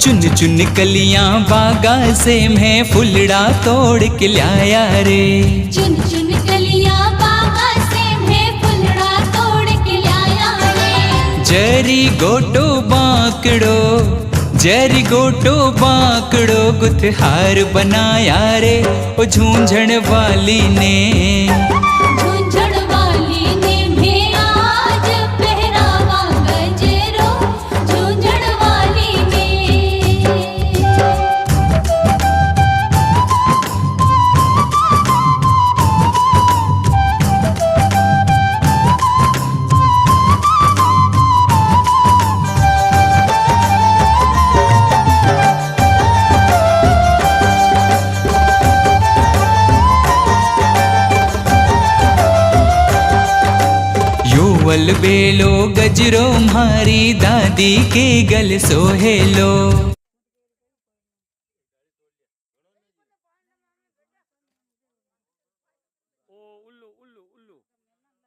चुन चुन कलियां बागा से मैं फुलड़ा तोड़ के लाया रे। चुन चुन कलियां बागा से मैं फुलड़ा तोड़ के लाया रे। जरी गोटो बांकड़ो, जरी गोटो बांकड़ो गुथहार बनाया रे ओ झूंझण वाली ने। झूंझण वाली ने मैं आज पहरावा गजरो, झूंझण वाली ने। योवल बेलो गजरो मारी दादी के गल सोहेलो। ओ उल्लू उल्लू उल्लू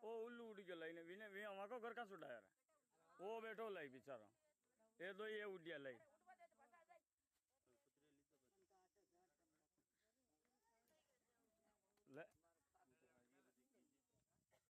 ओ उल्लू उड़ गया लाइन विने वे हमारा घर का सुड़ा यार वो बैठो लाई बेचारा ये तो ये उड़ गया लाई।